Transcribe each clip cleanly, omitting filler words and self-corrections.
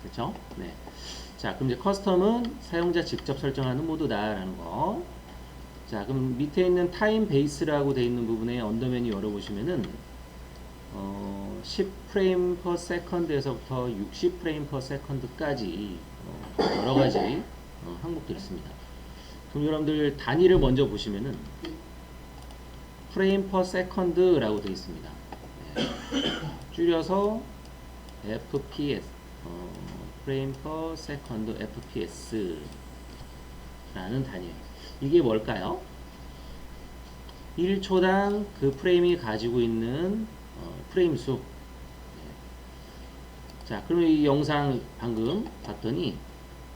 그렇죠? 네. 자, 그럼 이제 커스텀은 사용자 직접 설정하는 모드다라는 거. 자, 그럼 밑에 있는 타임 베이스라고 되어 있는 부분에 언더 메뉴 열어보시면은 10프레임 per second에서부터 60프레임 per second까지 여러 가지 항목들이 있습니다. 그럼 여러분들 단위를 먼저 보시면은 프레임 per second라고 되어 있습니다. 네. 줄여서 FPS, 프레임 per second FPS라는 단위예요. 이게 뭘까요? 1초당 그 프레임이 가지고 있는 프레임 수. 자, 그러면 이 영상 방금 봤더니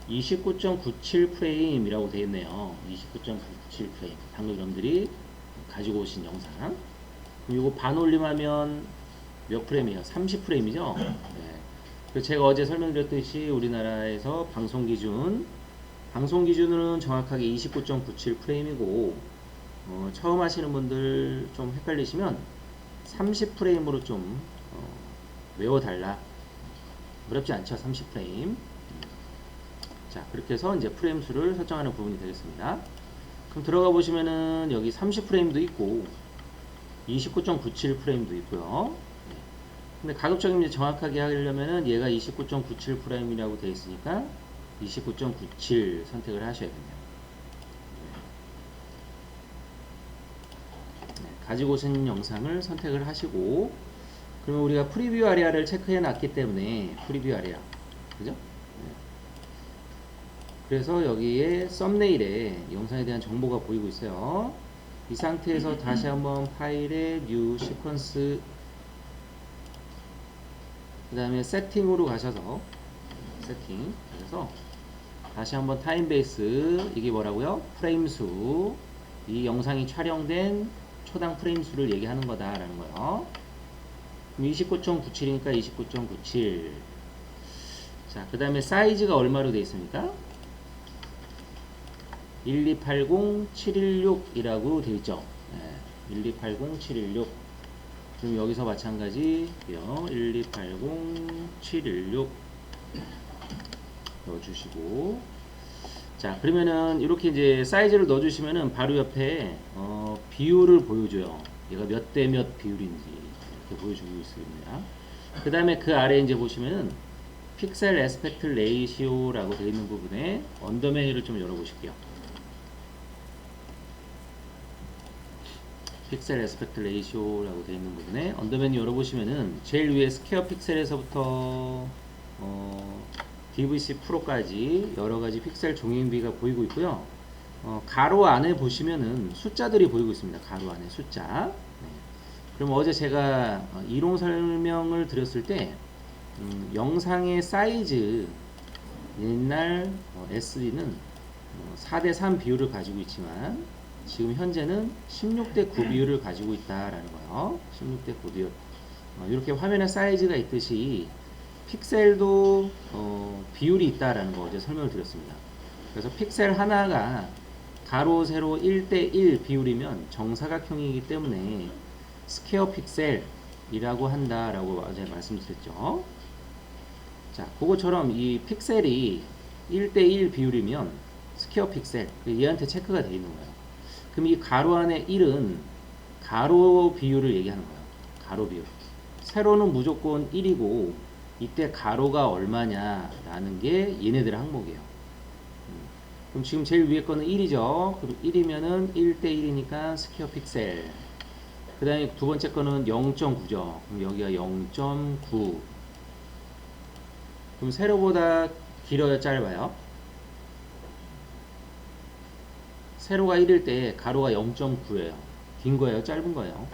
29.97 프레임이라고 되어 있네요. 29.97 프레임. 방금 여러분들이 가지고 오신 영상. 그럼 이거 반올림하면 몇 프레임이에요? 30 프레임이죠? 네. 그래서 제가 어제 설명드렸듯이 우리나라에서 방송 기준으로는 정확하게 29.97 프레임이고, 처음 하시는 분들 좀 헷갈리시면 30 프레임으로 좀 외워달라. 어렵지 않죠? 30 프레임. 자, 그렇게 해서 이제 프레임 수를 설정하는 부분이 되겠습니다. 그럼 들어가 보시면은 여기 30 프레임도 있고 29.97 프레임도 있고요. 근데 가급적이면 이제 정확하게 하려면은 얘가 29.97 프레임이라고 되어 있으니까 29.97 선택을 하셔야 됩니다. 네, 가지고 오신 영상을 선택을 하시고, 그러면 우리가 프리뷰 아리아를 체크해 놨기 때문에 프리뷰 아리아, 그죠? 네. 그래서 여기에 썸네일에 영상에 대한 정보가 보이고 있어요. 이 상태에서 다시 한번 파일에 뉴 시퀀스, 그 다음에 세팅으로 가셔서 세팅 그래서 다시 한번 타임 베이스, 이게 뭐라고요? 프레임 수, 이 영상이 촬영된 초당 프레임 수를 얘기하는 거다라는 거예요. 29.97이니까 29.97. 자, 그 다음에 사이즈가 얼마로 되어 있습니까? 1280, 716이라고 되어 있죠. 네, 1280, 716. 그럼 여기서 마찬가지 1280, 716 넣어주시고, 자, 그러면은 이렇게 이제 사이즈를 넣어주시면은 바로 옆에 비율을 보여줘요. 얘가 몇 대 몇 비율인지 이렇게 보여주고 있습니다. 그 다음에 그 아래 이제 보시면은 픽셀 에스펙트 레이시오라고 되어 있는 부분에 언더 메뉴를 좀 열어보실게요. 픽셀 에스펙트 레이시오라고 되어 있는 부분에 언더 메뉴 열어보시면은 제일 위에 스퀘어 픽셀에서부터 DVC 프로까지 여러가지 픽셀 종횡비가 보이고 있고요. 가로 안에 보시면은 숫자들이 보이고 있습니다. 가로 안에 숫자. 네. 그럼 어제 제가 이론 설명을 드렸을 때 영상의 사이즈, 옛날 SD는 4대3 비율을 가지고 있지만 지금 현재는 16대 9 비율을 가지고 있다라는 거예요. 16대 9 비율. 이렇게 화면에 사이즈가 있듯이 픽셀도 비율이 있다라는 거 어제 설명을 드렸습니다. 그래서 픽셀 하나가 가로 세로 1대1 비율이면 정사각형이기 때문에 스퀘어 픽셀이라고 한다라고 어제 말씀드렸죠. 자, 그거처럼 이 픽셀이 1대1 비율이면 스퀘어 픽셀, 얘한테 체크가 되어 있는 거예요. 그럼 이 가로 안에 1은 가로 비율을 얘기하는 거예요. 가로 비율. 세로는 무조건 1이고 이때 가로가 얼마냐라는 게 얘네들의 항목이에요. 그럼 지금 제일 위에 거는 1이죠. 그럼 1이면은 1대1이니까 스퀘어 픽셀. 그 다음에 두 번째 거는 0.9죠. 그럼 여기가 0.9. 그럼 세로보다 길어요, 짧아요? 세로가 1일 때 가로가 0.9예요. 긴 거예요, 짧은 거예요?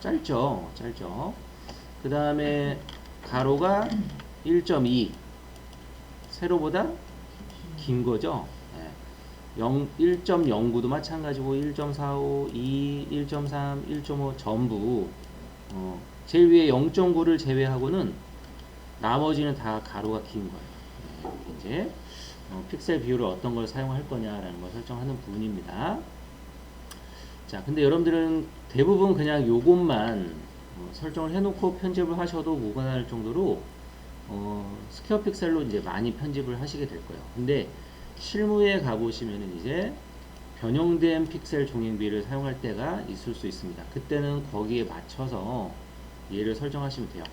짧죠. 짧죠. 그 다음에 가로가 1.2. 세로보다 긴 거죠. 1.09도 마찬가지고 1.45, 2, 1.3, 1.5 전부 제일 위에 0.9를 제외하고는 나머지는 다 가로가 긴 거예요. 이제 픽셀 비율을 어떤 걸 사용할 거냐라는 걸 설정하는 부분입니다. 자, 근데 여러분들은 대부분 그냥 요것만 설정을 해놓고 편집을 하셔도 무관할 정도로 스퀘어 픽셀로 이제 많이 편집을 하시게 될 거예요. 근데 실무에 가보시면은 이제 변형된 픽셀 종횡비를 사용할 때가 있을 수 있습니다. 그때는 거기에 맞춰서 얘를 설정하시면 돼요.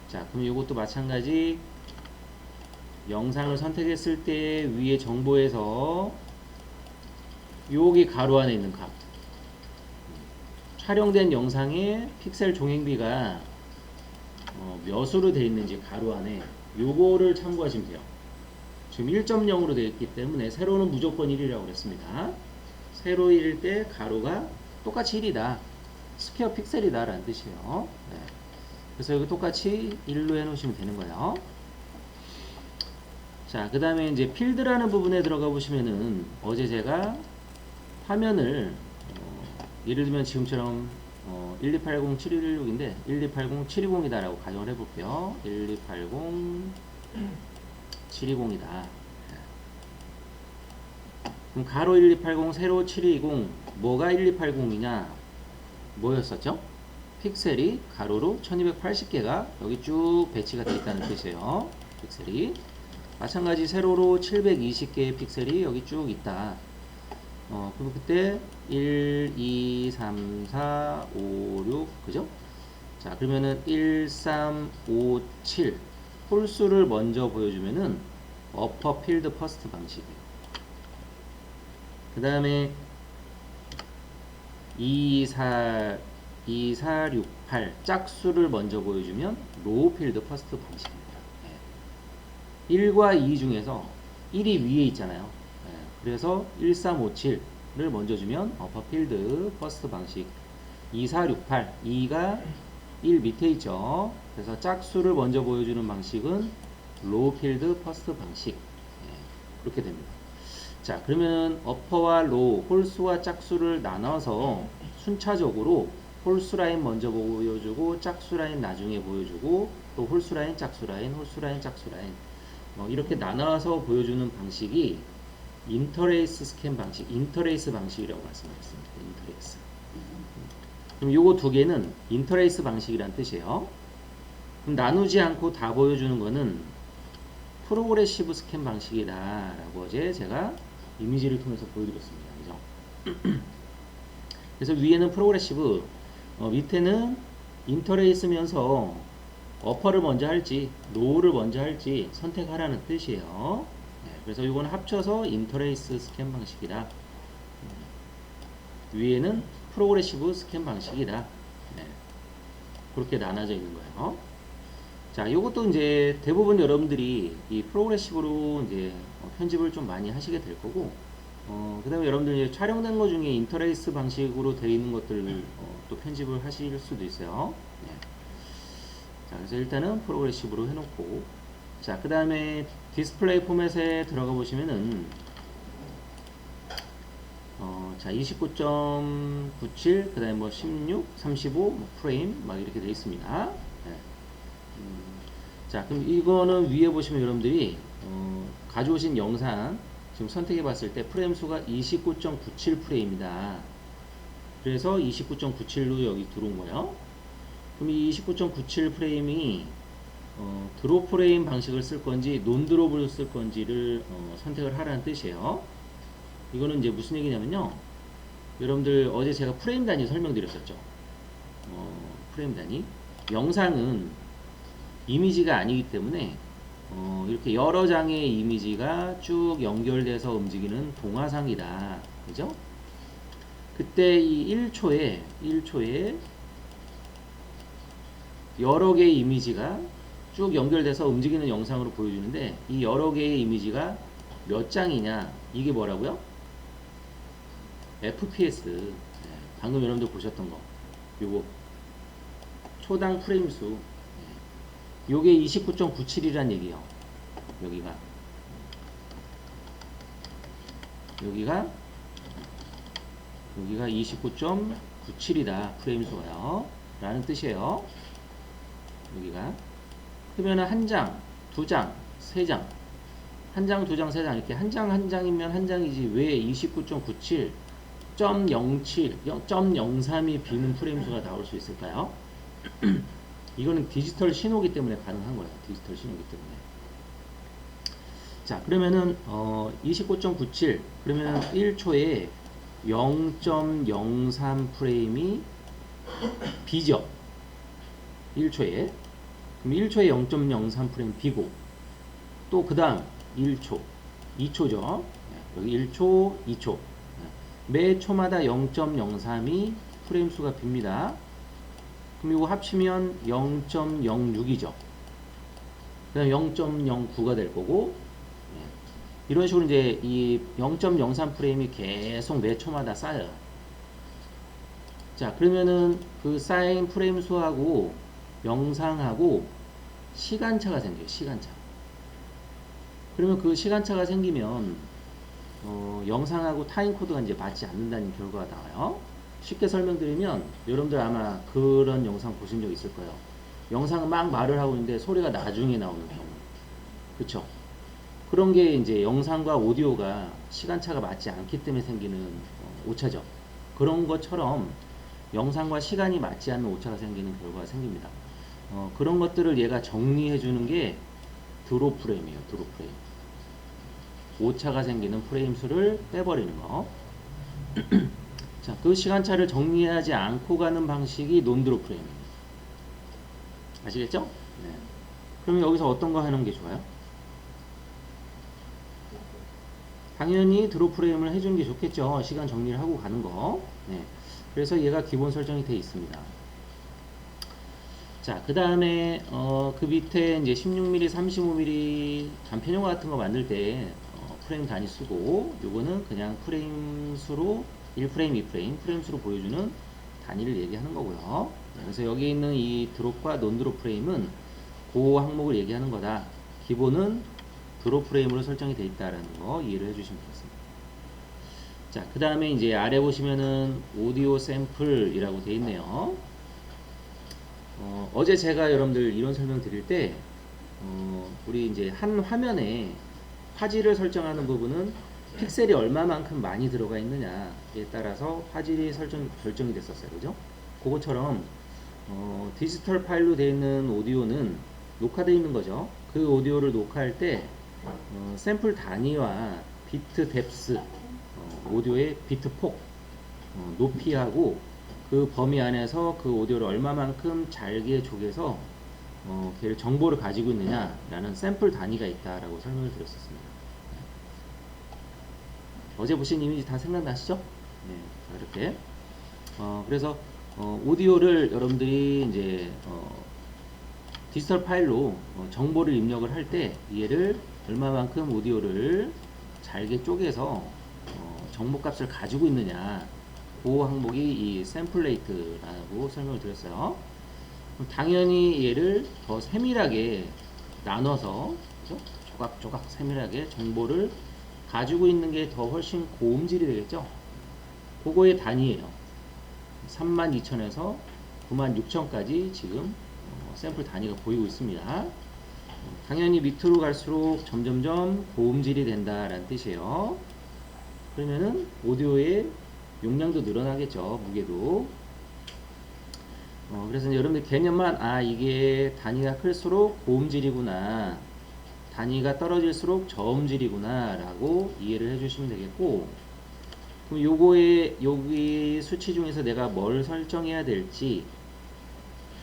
자, 그럼 이것도 마찬가지 영상을 선택했을 때 위에 정보에서 여기 가로 안에 있는 값, 촬영된 영상의 픽셀 종횡비가 몇으로 되어 있는지 가로 안에 요거를 참고하시면 돼요. 지금 1.0으로 되어 있기 때문에 세로는 무조건 1이라고 그랬습니다. 세로 1일 때 가로가 똑같이 1이다. 스퀘어 픽셀이다 라는 뜻이에요. 네. 그래서 여기 똑같이 1로 해놓으시면 되는 거예요. 자, 그 다음에 이제 필드라는 부분에 들어가 보시면은 어제 제가 화면을 예를 들면 지금처럼 1280716인데 1280720이다 라고 가정을 해볼게요. 1280720이다. 그럼 가로 1280 세로 720 뭐가 1280이냐 뭐였었죠? 픽셀이 가로로 1280개가 여기 쭉 배치가 되어 있다는 뜻이에요. 픽셀이 마찬가지 세로로 720개의 픽셀이 여기 쭉 있다. 그럼 그때 1, 2, 3, 4, 5, 6 그죠? 자, 그러면은 1, 3, 5, 7 홀수를 먼저 보여주면은 어퍼 필드 퍼스트 방식이에요. 그 다음에 2, 4, 6, 8 짝수를 먼저 보여주면 로우 필드 퍼스트 방식입니다. 1과 2 중에서 1이 위에 있잖아요. 그래서 1, 3, 5, 7를 먼저 주면 어퍼 필드 퍼스트 방식. 2, 4, 6, 8 2가 1 밑에 있죠. 그래서 짝수를 먼저 보여주는 방식은 로우 필드 퍼스트 방식. 그렇게 됩니다. 자, 그러면 어퍼와 로우, 홀수와 짝수를 나눠서 순차적으로 홀수 라인 먼저 보여주고 짝수 라인 나중에 보여주고 또 홀수 라인, 짝수 라인, 홀수 라인, 짝수 라인 이렇게 나눠서 보여주는 방식이 인터레이스 스캔 방식, 인터레이스 방식이라고 말씀드렸습니다. 인터레이스. 그럼 요거 두 개는 인터레이스 방식이란 뜻이에요. 그럼 나누지 않고 다 보여주는 거는 프로그레시브 스캔 방식이다 라고 어제 제가 이미지를 통해서 보여드렸습니다. 그죠? 그래서 위에는 프로그레시브, 밑에는 인터레이스면서 어퍼를 먼저 할지 로우를 먼저 할지 선택하라는 뜻이에요. 그래서 이건 합쳐서 인터레이스 스캔 방식이다. 위에는 프로그레시브 스캔 방식이다. 그렇게 나눠져 있는 거예요. 자, 이것도 이제 대부분 여러분들이 이 프로그레시브로 이제 편집을 좀 많이 하시게 될 거고, 그 다음에 여러분들 이제 촬영된 것 중에 인터레이스 방식으로 되어 있는 것들 또 편집을 하실 수도 있어요. 자, 그래서 일단은 프로그레시브로 해놓고, 자, 그 다음에 디스플레이 포맷에 들어가 보시면은, 자, 29.97, 그 다음에 뭐 16, 35, 뭐 프레임, 막 이렇게 되어 있습니다. 자, 그럼 이거는 위에 보시면 여러분들이, 가져오신 영상, 지금 선택해 봤을 때 프레임 수가 29.97 프레임이다. 그래서 29.97로 여기 들어온 거예요. 그럼 이 29.97 프레임이 드롭 프레임 방식을 쓸 건지 논 드롭을 쓸 건지를 선택을 하라는 뜻이에요. 이거는 이제 무슨 얘기냐면요. 여러분들 어제 제가 프레임 단위 설명드렸었죠. 프레임 단위. 영상은 이미지가 아니기 때문에 이렇게 여러 장의 이미지가 쭉 연결돼서 움직이는 동화상이다. 그죠? 그때 이 1초에 여러 개의 이미지가 쭉 연결돼서 움직이는 영상으로 보여주는데 이 여러 개의 이미지가 몇 장이냐 이게 뭐라고요? FPS. 방금 여러분들 보셨던 거 요거 초당 프레임 수 요게 29.97이란 얘기예요. 여기가 29.97이다 프레임 수가요 라는 뜻이에요. 여기가 그러면 한 장, 두 장, 세 장, 한 장, 두 장, 세 장 이렇게 한 장 한 장이면 한 장이지 왜 29.97, 0.07, 0.03이 비는 프레임 수가 나올 수 있을까요? 이거는 디지털 신호기 때문에 가능한 거예요. 디지털 신호기 때문에. 자, 그러면은 29.97 그러면 1초에 0.03 프레임이 B죠. 1초에. 그럼 1초에 0.03 프레임 B고 또 그 다음 1초 2초죠. 여기 1초 2초 매 초마다 0.03이 프레임 수가 B입니다. 그럼 이거 합치면 0.06이죠. 그 다음 0.09가 될 거고 이런 식으로 이제 이 0.03 프레임이 계속 매 초마다 쌓여요. 자, 그러면은 그 쌓인 프레임 수하고 영상하고 시간차가 생겨요. 시간차. 그러면 그 시간차가 생기면 영상하고 타임 코드가 이제 맞지 않는다는 결과가 나와요. 쉽게 설명드리면 여러분들 아마 그런 영상 보신 적 있을 거예요. 영상은 막 말을 하고 있는데 소리가 나중에 나오는 경우. 그쵸? 그런 게 이제 영상과 오디오가 시간차가 맞지 않기 때문에 생기는 오차죠. 그런 것처럼 영상과 시간이 맞지 않는 오차가 생기는 결과가 생깁니다. 그런 것들을 얘가 정리해 주는 게 드롭 프레임이에요. 드롭 프레임. 오차가 생기는 프레임 수를 빼버리는 거. 자, 그 시간차를 정리하지 않고 가는 방식이 논드롭 프레임입니다. 아시겠죠? 네. 그럼 여기서 어떤 거 하는 게 좋아요? 당연히 드롭 프레임을 해주는 게 좋겠죠. 시간 정리를 하고 가는 거. 네. 그래서 얘가 기본 설정이 되어 있습니다. 자, 그 다음에 그 밑에 이제 16mm, 35mm 간편용 같은 거 만들 때 프레임 단위 쓰고 요거는 그냥 프레임 수로 1프레임, 2프레임 프레임 수로 보여주는 단위를 얘기하는 거고요. 그래서 여기 있는 이 드롭과 논드롭 프레임은 그 항목을 얘기하는 거다. 기본은 드롭 프레임으로 설정이 되어 있다라는 거 이해를 해주시면 되겠습니다. 자, 그 다음에 이제 아래 보시면은 오디오 샘플이라고 되어 있네요. 어제 제가 여러분들 이런 설명 드릴 때 우리 이제 한 화면에 화질을 설정하는 부분은 픽셀이 얼마만큼 많이 들어가 있느냐에 따라서 화질이 결정이 됐었어요. 그죠? 그것처럼 디지털 파일로 되어 있는 오디오는 녹화되어 있는 거죠. 그 오디오를 녹화할 때 샘플 단위와 비트 뎁스, 오디오의 비트 폭, 높이하고 그 범위 안에서 그 오디오를 얼마만큼 잘게 쪼개서 걔를 정보를 가지고 있느냐라는 샘플 단위가 있다라고 설명을 드렸었습니다. 어제 보신 이미지 다 생각나시죠? 네, 이렇게 그래서 오디오를 여러분들이 이제 디지털 파일로 정보를 입력을 할 때 얘를 얼마만큼 오디오를 잘게 쪼개서 정보값을 가지고 있느냐 그 항목이 이 샘플레이트라고 설명을 드렸어요. 당연히 얘를 더 세밀하게 나눠서 그죠? 조각조각 세밀하게 정보를 가지고 있는 게 더 훨씬 고음질이 되겠죠. 그거의 단위예요. 32,000에서 96,000까지 지금 샘플 단위가 보이고 있습니다. 당연히 밑으로 갈수록 점점점 고음질이 된다라는 뜻이에요. 그러면은 오디오의 용량도 늘어나겠죠. 무게도. 그래서 여러분들 개념만 이게 단위가 클수록 고음질이구나, 단위가 떨어질수록 저음질이구나 라고 이해를 해주시면 되겠고, 그럼 여기 수치 중에서 내가 뭘 설정해야 될지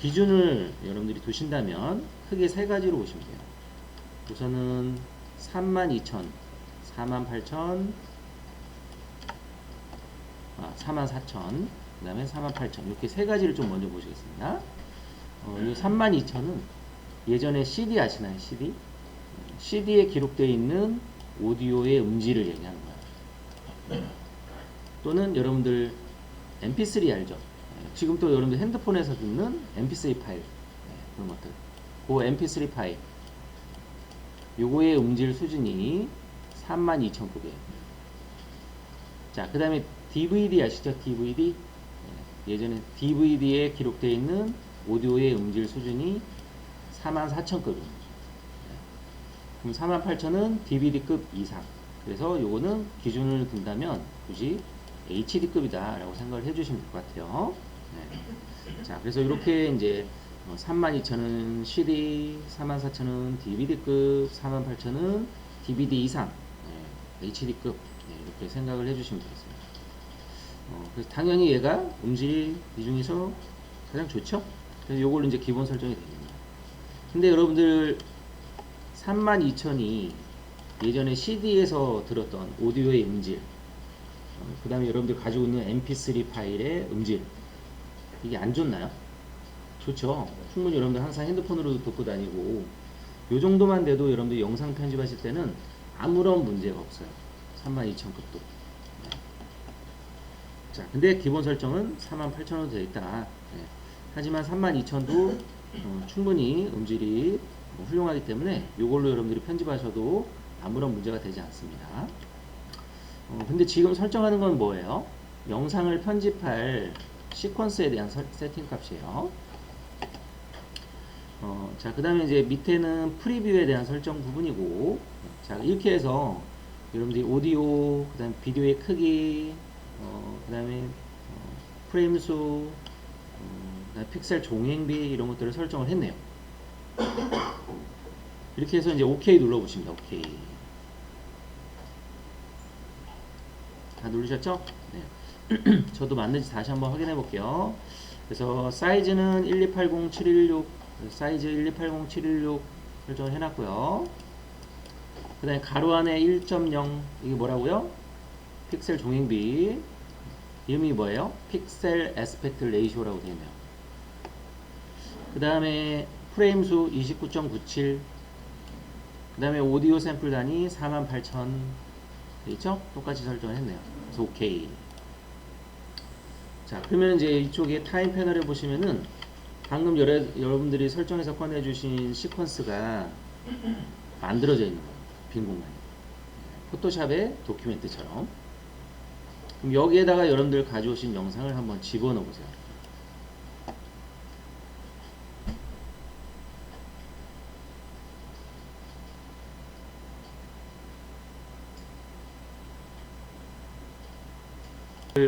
기준을 여러분들이 두신다면 크게 세 가지로 보시면 돼요. 우선은 32,000, 48,000, 44,000, 그 다음에 48,000 이렇게 세 가지를 좀 먼저 보시겠습니다. 이 32,000은 예전에 CD 아시나요? CD? CD에 기록되어 있는 오디오의 음질을 얘기하는 거예요. 또는 여러분들 MP3 알죠? 지금 또 여러분들 핸드폰에서 듣는 MP3 파일, 그런 것들. 그 MP3 파일 요거의 음질 수준이 32,000급이에요. 자, 그 다음에 DVD 아시죠? DVD? 예전에 DVD에 기록되어 있는 오디오의 음질 수준이 44,000급입니다. 그럼 48,000은 DVD급 이상. 그래서 요거는 기준을 둔다면 굳이 HD급이다 라고 생각을 해주시면 될 것 같아요. 네. 자, 그래서 이렇게 이제 32,000은 CD, 44,000은 DVD급, 48,000은 DVD 이상, HD급 이렇게 생각을 해주시면 되겠습니다. 그래서 당연히 얘가 음질이 이 중에서 가장 좋죠. 그래서 요걸로 이제 기본 설정이 됩니다. 근데 여러분들 32,000이 예전에 CD에서 들었던 오디오의 음질, 그 다음에 여러분들 가지고 있는 MP3 파일의 음질, 이게 안 좋나요? 좋죠. 충분히 여러분들 항상 핸드폰으로 듣고 다니고 요 정도만 돼도 여러분들 영상 편집하실 때는 아무런 문제가 없어요. 32,000급도. 자, 근데 기본 설정은 48,000원으로 되어 있다. 하지만 32,000도 충분히 음질이 훌륭하기 때문에 이걸로 여러분들이 편집하셔도 아무런 문제가 되지 않습니다. 근데 지금 설정하는 건 뭐예요? 영상을 편집할 시퀀스에 대한 세팅 값이에요. 자, 그 다음에 이제 밑에는 프리뷰에 대한 설정 부분이고, 자, 이렇게 해서 여러분들이 오디오, 그 다음에 비디오의 크기, 그 다음에 프레임 수, 그다음에 픽셀 종횡비 이런 것들을 설정을 했네요. 이렇게 해서 이제 OK 눌러보십니다. OK. 다 누르셨죠? 네. 저도 맞는지 다시 한번 확인해 볼게요. 그래서 사이즈는 1280716, 사이즈 1280716 설정을 해놨고요. 그 다음에 가로 안에 1.0, 이게 뭐라고요? 픽셀 종횡비. 이름이 뭐예요? 픽셀 애스펙트 레이쇼라고 되어 있네요. 그 다음에 프레임 수 29.97, 그 다음에 오디오 샘플 단위 48,000 되겠죠? 똑같이 설정을 했네요. 그래서 OK. 자, 그러면 이제 이쪽에 타임 패널에 보시면은 방금 여러분들이 설정해서 꺼내주신 시퀀스가 만들어져 있는 거예요. 빈 공간에. 포토샵의 도큐멘트처럼. 그럼 여기에다가 여러분들 가져오신 영상을 한번 집어넣어 보세요.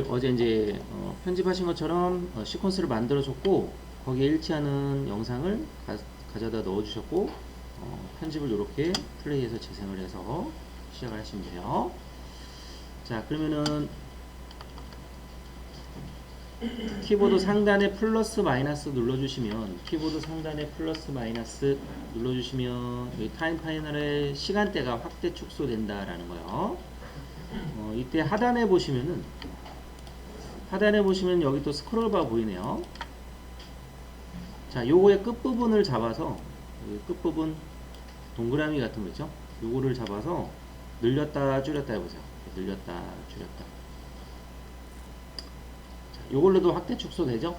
어제 이제 편집하신 것처럼 시퀀스를 만들어 줬고 거기에 일치하는 영상을 가져다 넣어 주셨고 편집을 이렇게 플레이해서 재생을 해서 시작을 하시면 돼요. 자, 그러면은 키보드 상단에 플러스 마이너스 눌러주시면, 키보드 상단에 플러스 마이너스 눌러주시면 여기 타임 파이널의 시간대가 확대 축소된다라는 거요. 이때 하단에 보시면 여기 또 스크롤바 보이네요. 자, 요거의 끝부분을 잡아서, 여기 끝부분 동그라미 같은 거 있죠? 요거를 잡아서 늘렸다 줄였다 해보세요. 늘렸다 줄였다. 자, 요걸로도 확대 축소 되죠?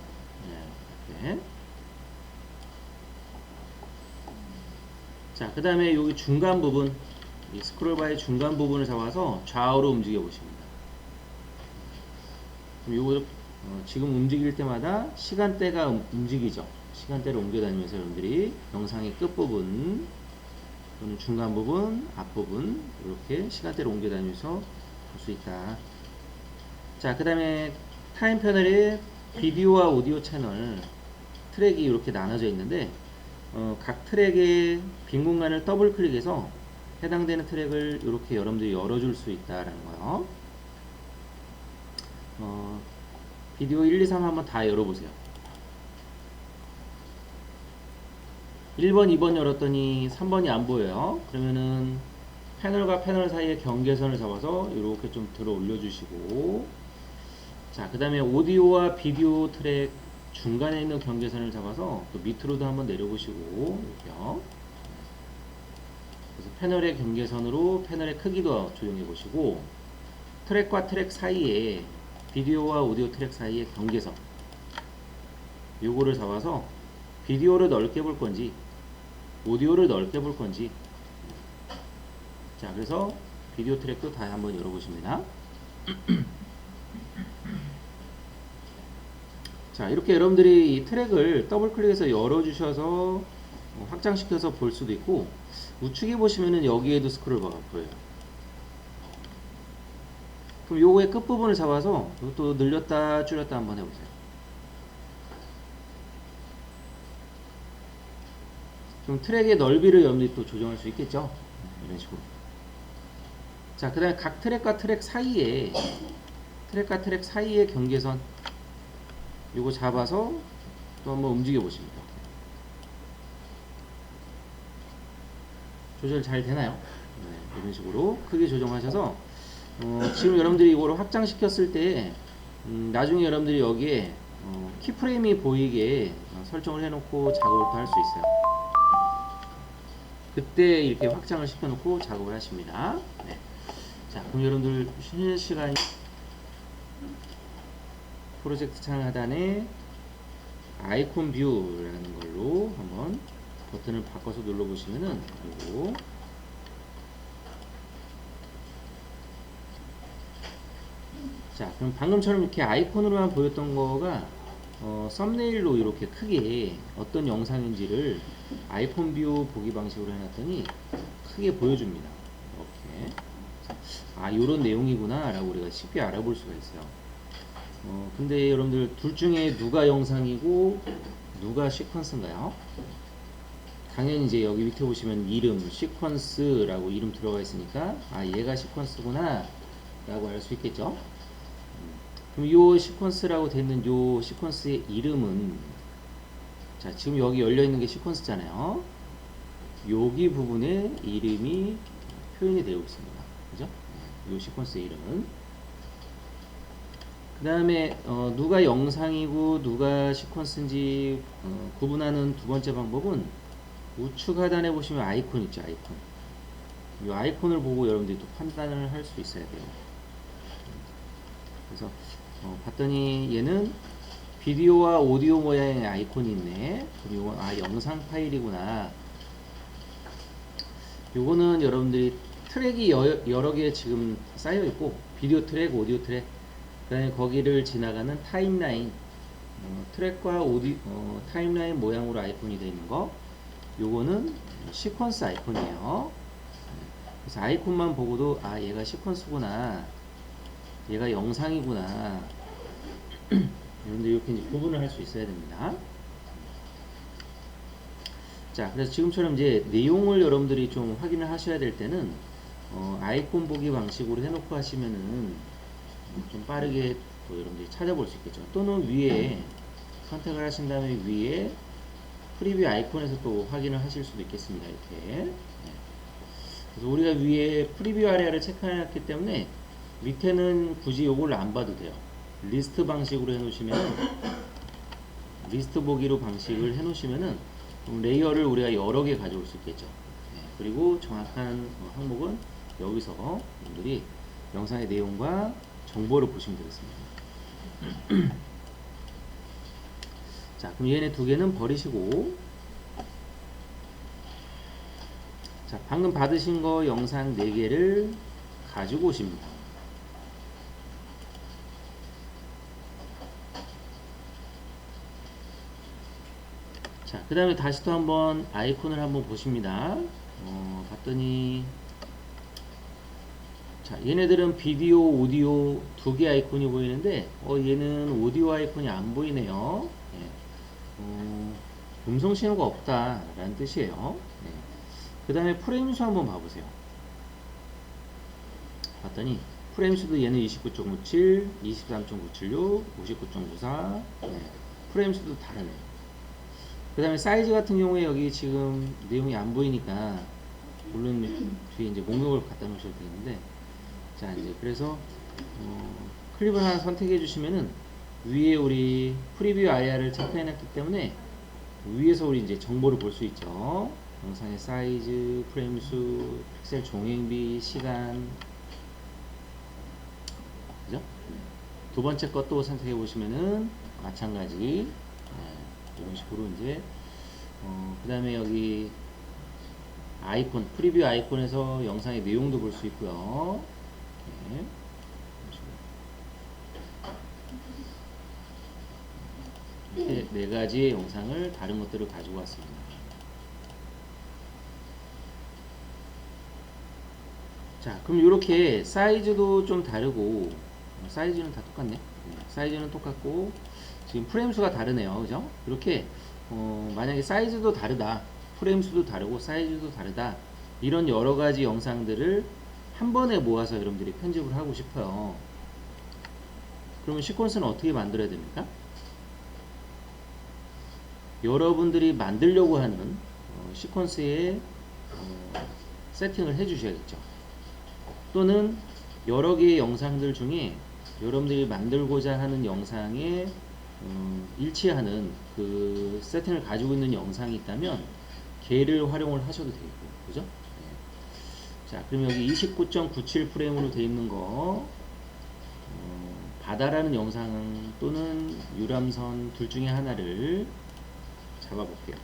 네, 이렇게. 자, 그 다음에 여기 중간 부분, 이 스크롤바의 중간 부분을 잡아서 좌우로 움직여 보십니다. 그럼 요거 지금 움직일 때마다 시간대가 움직이죠. 시간대를 옮겨 다니면서 여러분들이 영상의 끝부분 또는 중간 부분, 앞부분 이렇게 시간대를 옮겨 다니면서 볼 수 있다. 자, 그 다음에 타임 패널에 비디오와 오디오 채널 트랙이 이렇게 나눠져 있는데 각 트랙의 빈 공간을 더블 클릭해서 해당되는 트랙을 이렇게 여러분들이 열어줄 수 있다라는 거예요. 비디오 1, 2, 3 한번 다 열어보세요. 1번, 2번 열었더니 3번이 안 보여요. 그러면은 패널과 패널 사이의 경계선을 잡아서 이렇게 좀 들어 올려주시고, 자, 그 다음에 오디오와 비디오 트랙 중간에 있는 경계선을 잡아서 또 밑으로도 한번 내려보시고, 이렇게요. 그래서 패널의 경계선으로 패널의 크기도 조정해 보시고, 트랙과 트랙 사이에 비디오와 오디오 트랙 사이의 경계선 요거를 잡아서 비디오를 넓게 볼 건지 오디오를 넓게 볼 건지, 자, 그래서 비디오 트랙도 다 한번 열어보십니다. 자, 이렇게 여러분들이 이 트랙을 더블 클릭해서 열어주셔서 확장시켜서 볼 수도 있고, 우측에 보시면은 여기에도 스크롤바가 보여요. 그럼 요거의 끝부분을 잡아서 이것도 늘렸다 줄였다 한번 해보세요. 그럼 트랙의 넓이를 여러분들이 또 조정할 수 있겠죠. 이런 식으로. 자, 그 다음에 각 트랙과 트랙 사이에 경계선 요거 잡아서 또 한번 움직여 보십니다. 조절 잘 되나요? 네, 이런 식으로 크게 조정하셔서 지금 여러분들이 이거를 확장시켰을 때 나중에 여러분들이 여기에 키프레임이 보이게 설정을 해놓고 작업을 또 할 수 있어요. 그때 이렇게 확장을 시켜놓고 작업을 하십니다. 네. 자, 그럼 여러분들 쉬는 시간 프로젝트 창 하단에 아이콘 뷰라는 걸로 한번 버튼을 바꿔서 눌러보시면은 그리고 자, 그럼 방금처럼 이렇게 아이콘으로만 보였던 거가 썸네일로 이렇게 크게 어떤 영상인지를 아이콘 뷰 보기 방식으로 해놨더니 크게 보여줍니다. 이렇게 아, 요런 내용이구나 라고 우리가 쉽게 알아볼 수가 있어요. 근데 여러분들 둘 중에 누가 영상이고 누가 시퀀스인가요? 당연히 이제 여기 밑에 보시면 이름 시퀀스라고 이름 들어가 있으니까 아, 얘가 시퀀스구나 라고 알 수 있겠죠. 그럼 요 시퀀스라고 되어 있는 요 시퀀스의 이름은 자, 지금 여기 열려 있는 게 시퀀스잖아요. 여기 부분에 이름이 표현이 되어 있습니다. 그죠? 요 시퀀스의 이름은 그 다음에 누가 영상이고 누가 시퀀스인지 구분하는 두 번째 방법은 우측 하단에 보시면 아이콘 있죠. 아이콘. 이 아이콘을 보고 여러분들이 또 판단을 할 수 있어야 돼요. 그래서 봤더니 얘는 비디오와 오디오 모양의 아이콘이 있네. 그리고 아, 영상 파일이구나. 요거는 여러분들이 트랙이 여러 개 지금 쌓여 있고 비디오 트랙, 오디오 트랙, 그 다음에 거기를 지나가는 타임라인, 트랙과 타임라인 모양으로 아이콘이 되어 있는 거, 요거는 시퀀스 아이콘이에요. 그래서 아이콘만 보고도 아, 얘가 시퀀스구나, 얘가 영상이구나. 여러분들 이렇게 이제 구분을 할 수 있어야 됩니다. 자, 그래서 지금처럼 이제 내용을 여러분들이 좀 확인을 하셔야 될 때는 아이콘 보기 방식으로 해놓고 하시면은 좀 빠르게 또 여러분들이 찾아볼 수 있겠죠. 또는 위에 선택을 하신 다음에 위에 프리뷰 아이콘에서 또 확인을 하실 수도 있겠습니다. 이렇게. 네. 그래서 우리가 위에 프리뷰 아래아를 체크해놨기 때문에 밑에는 굳이 이걸 안 봐도 돼요. 리스트 방식으로 해놓으시면 리스트 보기로 방식을 해놓으시면은 레이어를 우리가 여러 개 가져올 수 있겠죠. 네. 그리고 정확한 항목은 여기서 여러분들이 영상의 내용과 정보를 보시면 되겠습니다. 자, 그럼 얘네 두 개는 버리시고, 자, 방금 받으신 거 영상 4개를 가지고 오십니다. 자, 그 다음에 다시 또 한번 아이콘을 한번 보십니다. 봤더니 자, 얘네들은 비디오, 오디오 두 개 아이콘이 보이는데 얘는 오디오 아이콘이 안 보이네요. 예. 음성 신호가 없다 라는 뜻이에요. 예. 그 다음에 프레임 수 한번 봐보세요. 봤더니 프레임 수도 얘는 29.57, 23.976, 59.94. 예. 프레임 수도 다르네요. 그 다음에 사이즈 같은 경우에 여기 지금 내용이 안 보이니까 물론 뒤에 이제 목록을 갖다 놓으셔도 되는데, 자, 이제 그래서 클립을 하나 선택해 주시면은 위에 우리 프리뷰 IR을 체크해 놨기 때문에 위에서 우리 이제 정보를 볼 수 있죠. 영상의 사이즈, 프레임 수, 픽셀 종횡비, 시간. 그죠? 두 번째 것도 선택해 보시면은 마찬가지. 이런 식으로 이제 그 다음에 여기 아이콘, 프리뷰 아이콘에서 영상의 내용도 볼 수 있고요. 네. 이렇게 4가지의 영상을 다른 것들을 가지고 왔습니다. 자, 그럼 이렇게 사이즈도 좀 다르고, 사이즈는 다 똑같네. 네, 사이즈는 똑같고 지금 프레임 수가 다르네요. 그죠? 이렇게 만약에 사이즈도 다르다, 프레임 수도 다르고 사이즈도 다르다. 이런 여러 가지 영상들을 한 번에 모아서 여러분들이 편집을 하고 싶어요. 그러면 시퀀스는 어떻게 만들어야 됩니까? 여러분들이 만들려고 하는 시퀀스에 세팅을 해 주셔야겠죠. 또는 여러 개의 영상들 중에 여러분들이 만들고자 하는 영상에 일치하는 그 세팅을 가지고 있는 영상이 있다면 걔를 활용을 하셔도 되고, 그죠? 네. 자, 그럼 여기 29.97 프레임으로 되어 있는 거, 바다라는 영상 또는 유람선 둘 중에 하나를 잡아볼게요.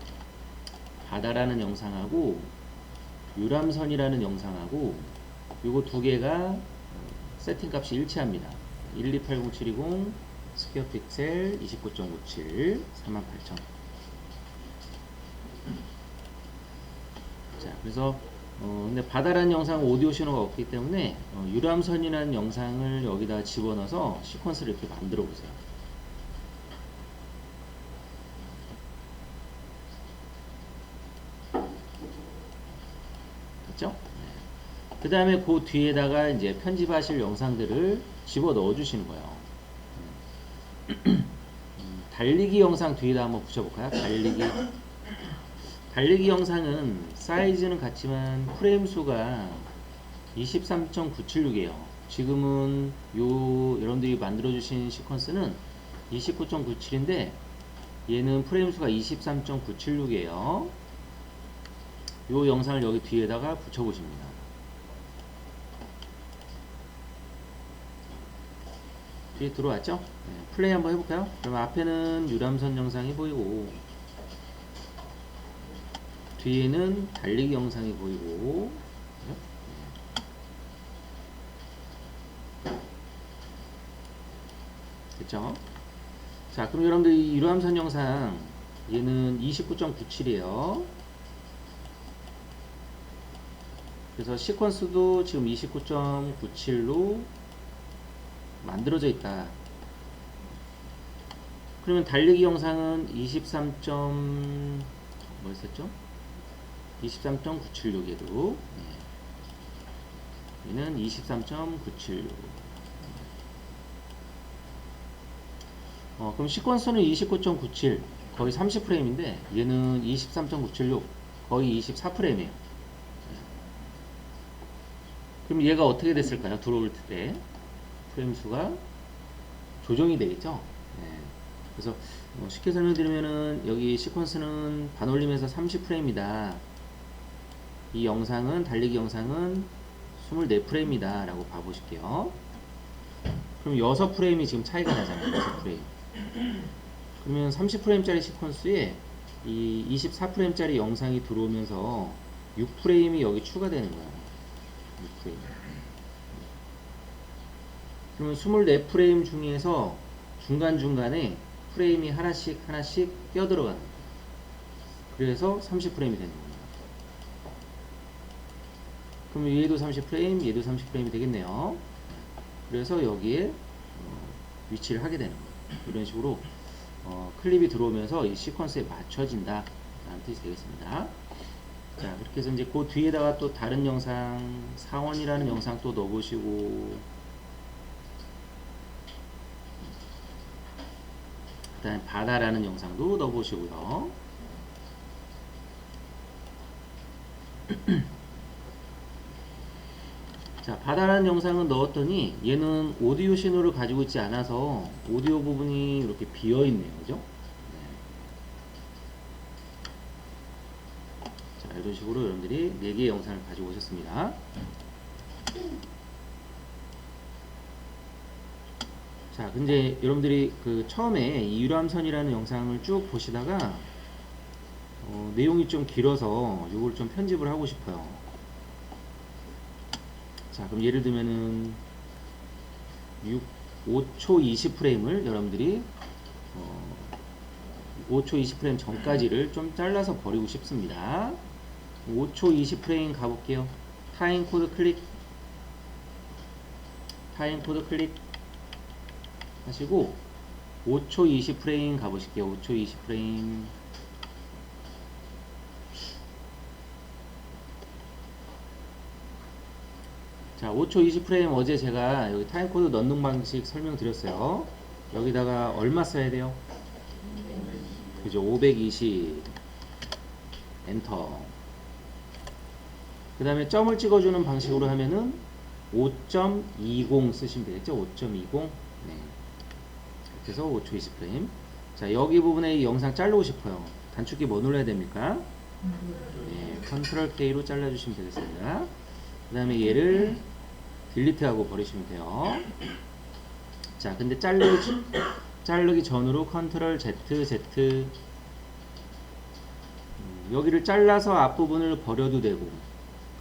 바다라는 영상하고 유람선이라는 영상하고 요거 두 개가 세팅 값이 일치합니다. 1280-720 스퀘어 픽셀 29.97 38,000. 자, 그래서 근데 바다라는 영상은 오디오 신호가 없기 때문에 유람선이라는 영상을 여기다 집어넣어서 시퀀스를 이렇게 만들어 보세요. 됐죠? 네. 그 다음에 그 뒤에다가 이제 편집하실 영상들을 집어 넣어 주시는 거예요. 달리기 영상 뒤에다 한번 붙여볼까요? 달리기 영상은 사이즈는 같지만 프레임 수가 23.976이에요. 지금은 여러분들이 만들어주신 시퀀스는 29.97인데 얘는 프레임 수가 23.976이에요. 요 영상을 여기 뒤에다가 붙여보십니다. 뒤에 들어왔죠? 네, 플레이 한번 해볼까요? 그럼 앞에는 유람선 영상이 보이고 뒤에는 달리기 영상이 보이고, 됐죠? 자, 그럼 여러분들 이 유람선 영상 얘는 29.97이에요. 그래서 시퀀스도 지금 29.97로 만들어져 있다. 그러면 달리기 영상은 뭐였었죠? 23.976에도 얘는 23.976. 그럼 시퀀스는 29.97 거의 30프레임인데 얘는 23.976 거의 24프레임이에요. 그럼 얘가 어떻게 됐을까요? 들어올 때 프레임 수가 조정이 되겠죠. 네. 그래서 쉽게 설명드리면은 여기 시퀀스는 반올림에서 30프레임이다. 이 영상은 달리기 영상은 24프레임이다 라고 봐보실게요. 그럼 6프레임이 지금 차이가 나잖아요. 6프레임. 그러면 30프레임짜리 시퀀스에 이 24프레임짜리 영상이 들어오면서 6프레임이 여기 추가되는 거예요. 6프레임. 그러면 24프레임 중에서 중간중간에 프레임이 하나씩 껴들어가는 거예요. 그래서 30프레임이 되는 겁니다. 그럼 얘도 30프레임, 얘도 30프레임이 되겠네요. 그래서 여기에 위치를 하게 되는 거예요. 이런 식으로 클립이 들어오면서 이 시퀀스에 맞춰진다 라는 뜻이 되겠습니다. 자, 그렇게 해서 이제 그 뒤에다가 또 다른 영상, 사원이라는 영상 또 넣어보시고, 그 다음에 바다라는 영상도 넣어보시고요. 자, 바다라는 영상은 넣었더니 얘는 오디오 신호를 가지고 있지 않아서 오디오 부분이 이렇게 비어있네요. 그죠? 자, 이런 식으로 여러분들이 4개의 영상을 가지고 오셨습니다. 자, 근데 여러분들이 그 처음에 이 유람선이라는 영상을 쭉 보시다가 내용이 좀 길어서 이걸 좀 편집을 하고 싶어요. 자, 그럼 예를 들면은 5초 20프레임을 여러분들이 5초 20프레임 전까지를 좀 잘라서 버리고 싶습니다. 5초 20프레임 가볼게요. 타임 코드 클릭 하시고 5초 20프레임 가보실게요. 5초 20프레임 자, 5초 20프레임 어제 제가 여기 타임코드 넣는 방식 설명드렸어요. 여기다가 얼마 써야 돼요? 그죠? 520 엔터. 그 다음에 점을 찍어주는 방식으로 하면은 5.20 쓰시면 되겠죠? 5.20. 네. 그래서 5초 20프레임. 자, 여기 부분에 이 영상 자르고 싶어요. 단축키 뭐 눌러야 됩니까? 네, 컨트롤 K로 잘라주시면 되겠습니다. 그 다음에 얘를 딜리트하고 버리시면 돼요. 자, 근데 자르기 전으로 컨트롤 Z 여기를 잘라서 앞부분을 버려도 되고,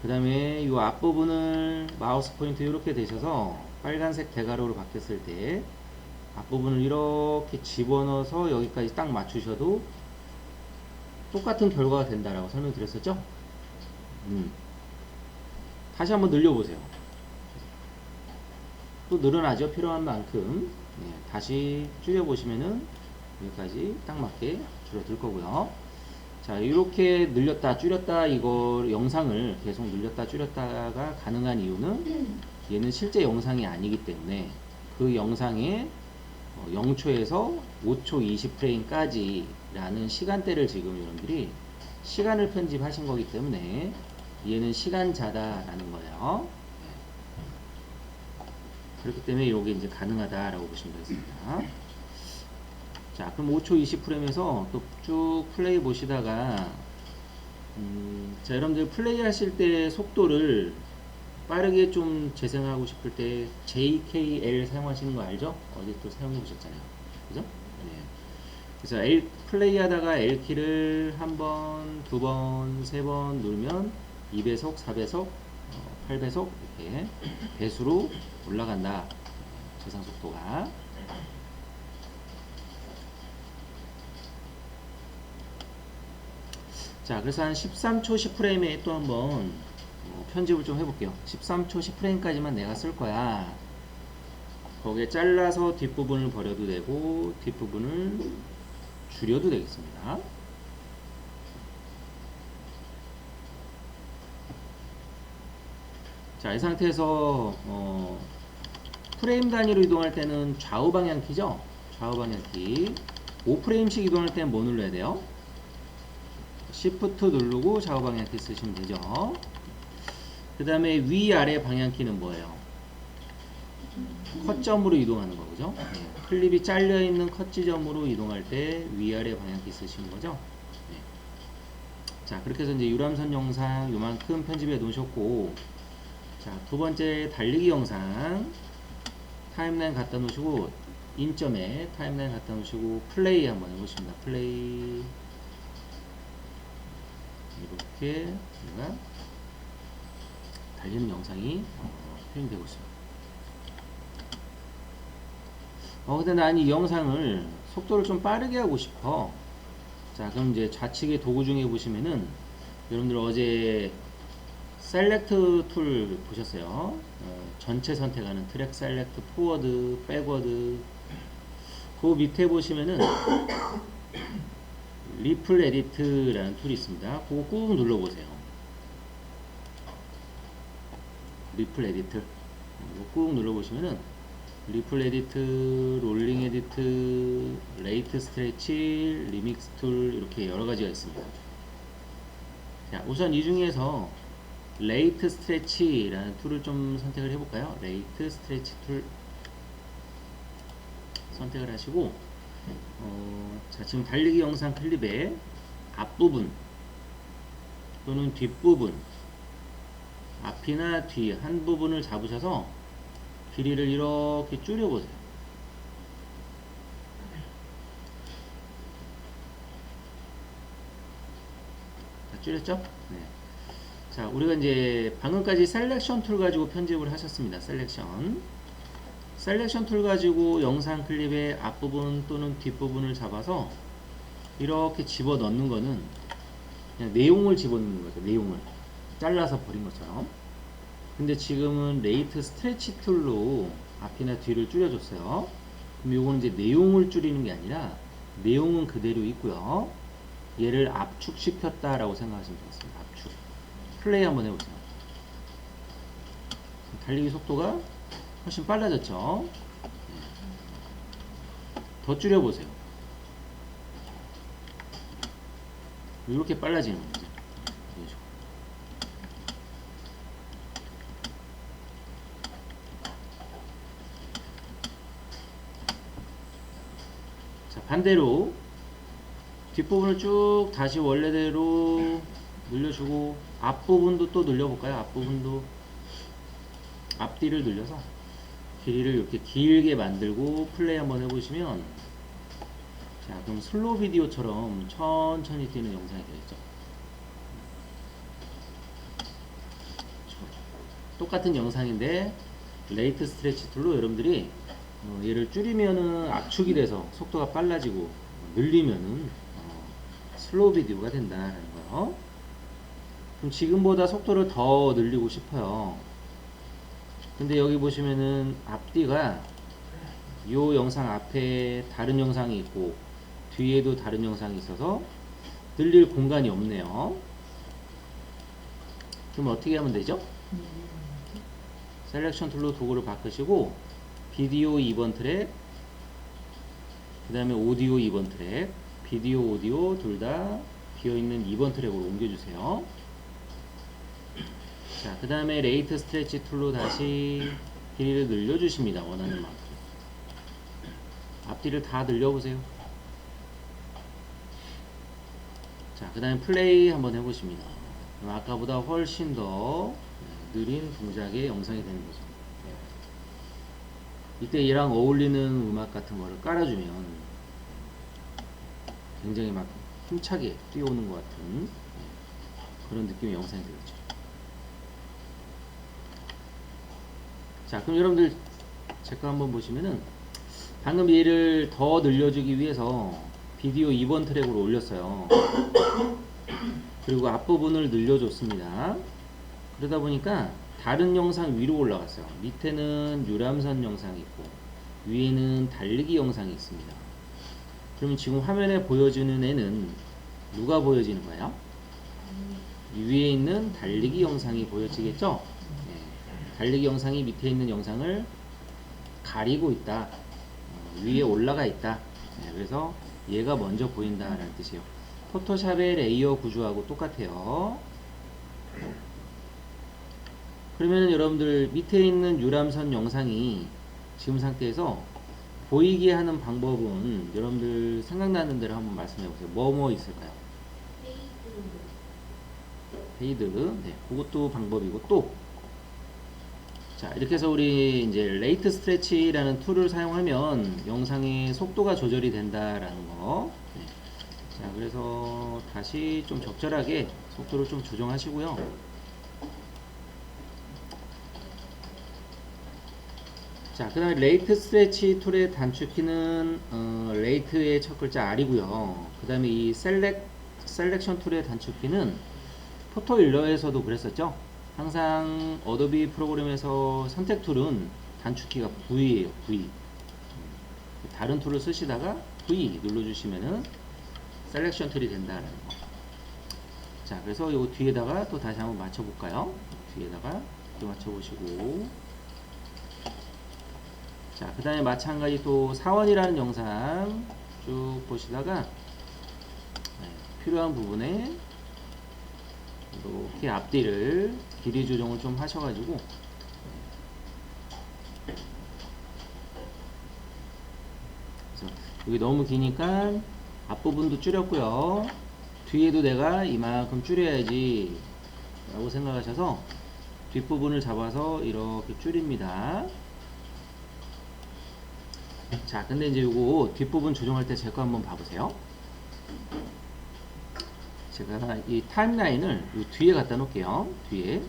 그 다음에 이 앞부분을 마우스 포인트 이렇게 되셔서 빨간색 대가로로 바뀌었을 때 앞부분을 이렇게 집어넣어서 여기까지 딱 맞추셔도 똑같은 결과가 된다라고 설명드렸었죠? 다시 한번 늘려보세요. 또 늘어나죠? 필요한 만큼. 네, 다시 줄여보시면은 여기까지 딱 맞게 줄어들 거고요. 자, 이렇게 늘렸다 줄였다 이거 영상을 계속 늘렸다 줄였다가 가능한 이유는 얘는 실제 영상이 아니기 때문에 그 영상에 0초에서 5초 20프레임까지 라는 시간대를 지금 여러분들이 시간을 편집하신 거기 때문에 얘는 시간자다 라는 거예요. 그렇기 때문에 이게 이제 가능하다라고 보시면 되겠습니다. 자, 그럼 5초 20프레임에서 또 쭉 플레이 보시다가 자, 여러분들 플레이 하실 때 속도를 빠르게 좀 재생하고 싶을 때 JKL 사용하시는 거 알죠? 어제 또 사용해 보셨잖아요. 그죠? 네. 그래서 플레이 하다가 L키를 한 번, 두 번, 세 번 누르면 2배속, 4배속, 8배속 이렇게 배수로 올라간다. 재생 속도가. 자, 그래서 한 13초 10프레임에 또 한번 편집을 좀 해볼게요. 13초 10프레임까지만 내가 쓸 거야. 거기에 잘라서 뒷부분을 버려도 되고 뒷부분을 줄여도 되겠습니다. 자, 이 상태에서 프레임 단위로 이동할 때는 좌우 방향키죠? 좌우 방향키. 5프레임씩 이동할 때는 뭐 눌러야 돼요? Shift 누르고 좌우 방향키 쓰시면 되죠. 그 다음에 위아래 방향키는 뭐예요? 컷점으로 이동하는 거죠. 네. 클립이 잘려있는 컷 지점으로 이동할 때 위아래 방향키 쓰시는 거죠. 네. 자, 그렇게 해서 이제 유람선 영상 요만큼 편집해 놓으셨고, 자, 두 번째 달리기 영상 타임라인 갖다 놓으시고 인점에 타임라인 갖다 놓으시고 플레이 한번 해보십니다. 플레이 이렇게 우리가 달리는 영상이 표현되고 있습니다. 근데 난 이 영상을 속도를 좀 빠르게 하고 싶어. 자, 그럼 이제 좌측에 도구 중에 보시면은 여러분들 어제 셀렉트 툴 보셨어요? 전체 선택하는 트랙 셀렉트, 포워드, 백워드. 그 밑에 보시면은 리플 에디트라는 툴이 있습니다. 그거 꾹 눌러보세요. 리플 에디트. 이거 꾹 눌러보시면은 리플 에디트, 롤링 에디트, 레이트 스트레치, 리믹스 툴 이렇게 여러 가지가 있습니다. 자, 우선 이 중에서 레이트 스트레치라는 툴을 좀 선택을 해볼까요? 레이트 스트레치 툴 선택을 하시고 자, 지금 달리기 영상 클립의 앞부분 또는 뒷부분 앞이나 뒤 한 부분을 잡으셔서 길이를 이렇게 줄여보세요. 자, 줄였죠? 네. 자, 우리가 이제 방금까지 셀렉션 툴 가지고 편집을 하셨습니다. 셀렉션 툴 가지고 영상 클립의 앞부분 또는 뒷부분을 잡아서 이렇게 집어 넣는 거는 그냥 내용을 집어 넣는 거죠. 내용을 잘라서 버린 것처럼. 근데 지금은 레이트 스트레치 툴로 앞이나 뒤를 줄여줬어요. 그럼 요거는 이제 내용을 줄이는 게 아니라 내용은 그대로 있고요. 얘를 압축시켰다라고 생각하시면 되겠습니다. 압축. 플레이 한번 해보세요. 달리기 속도가 훨씬 빨라졌죠. 더 줄여보세요. 이렇게 빨라지는 거죠. 자, 반대로 뒷부분을 쭉 다시 원래대로 늘려주고 앞부분도 또 늘려볼까요? 앞부분도 앞뒤를 늘려서 길이를 이렇게 길게 만들고 플레이 한번 해보시면, 자, 그럼 슬로우 비디오처럼 천천히 뛰는 영상이 되겠죠. 똑같은 영상인데 레이트 스트레치 툴로 여러분들이 얘를 줄이면은 압축이 돼서 속도가 빨라지고 늘리면은 슬로우 비디오가 된다는 거예요. 그럼 지금보다 속도를 더 늘리고 싶어요. 근데 여기 보시면은 앞뒤가 이 영상 앞에 다른 영상이 있고 뒤에도 다른 영상이 있어서 늘릴 공간이 없네요. 그럼 어떻게 하면 되죠? 셀렉션 툴로 도구를 바꾸시고 비디오 2번 트랙, 그 다음에 오디오 2번 트랙, 비디오 오디오 둘 다 비어있는 2번 트랙으로 옮겨주세요. 자, 그 다음에 레이트 스트레치 툴로 다시 길이를 늘려주십니다. 원하는 만큼. 앞뒤를 다 늘려보세요. 자, 그 다음에 플레이 한번 해보십니다. 그럼 아까보다 훨씬 더 느린 동작의 영상이 되는 거죠. 이때 얘랑 어울리는 음악 같은 거를 깔아주면 굉장히 막 힘차게 뛰어오는 것 같은 그런 느낌의 영상이 되겠죠. 자, 그럼 여러분들 제 거 한번 보시면은 방금 얘를 더 늘려주기 위해서 비디오 2번 트랙으로 올렸어요. 그리고 앞부분을 늘려줬습니다. 그러다 보니까 다른 영상 위로 올라갔어요. 밑에는 유람선 영상이 있고 위에는 달리기 영상이 있습니다. 그러면 지금 화면에 보여지는 애는 누가 보여지는 거예요? 위에 있는 달리기 영상이 보여지겠죠? 네. 달리기 영상이 밑에 있는 영상을 가리고 있다. 위에 올라가 있다. 네. 그래서 얘가 먼저 보인다라는 뜻이에요. 포토샵의 레이어 구조하고 똑같아요. 그러면 여러분들 밑에 있는 유람선 영상이 지금 상태에서 보이게 하는 방법은 여러분들 생각나는 대로 한번 말씀해 보세요. 뭐 있을까요? 페이드. 네, 그것도 방법이고 또, 자, 이렇게 해서 우리 이제 레이트 스트레치라는 툴을 사용하면 영상의 속도가 조절이 된다라는 거. 네. 자, 그래서 다시 좀 적절하게 속도를 좀 조정하시고요. 자, 그 다음에 레이트 스트레치 툴의 단축키는 레이트의 첫 글자 R이고요. 그 다음에 이 셀렉션 툴의 단축키는 포토 일러에서도 그랬었죠. 항상 어도비 프로그램에서 선택 툴은 단축키가 V예요. V. 다른 툴을 쓰시다가 V 눌러주시면은 셀렉션 툴이 된다는 거. 자, 그래서 요 뒤에다가 또 다시 한번 맞춰볼까요? 뒤에다가 또 맞춰보시고. 자, 그 다음에 마찬가지 또 사원이라는 영상 쭉 보시다가 필요한 부분에 이렇게 앞뒤를 길이 조정을 좀 하셔가지고 그래서 여기 너무 기니까 앞부분도 줄였고요. 뒤에도 내가 이만큼 줄여야지 라고 생각하셔서 뒷부분을 잡아서 이렇게 줄입니다. 자, 근데 이제 요거 뒷부분 조정할 때 제 거 한번 봐보세요. 제가 이 타임라인을 요 뒤에 갖다 놓을게요. 뒤에.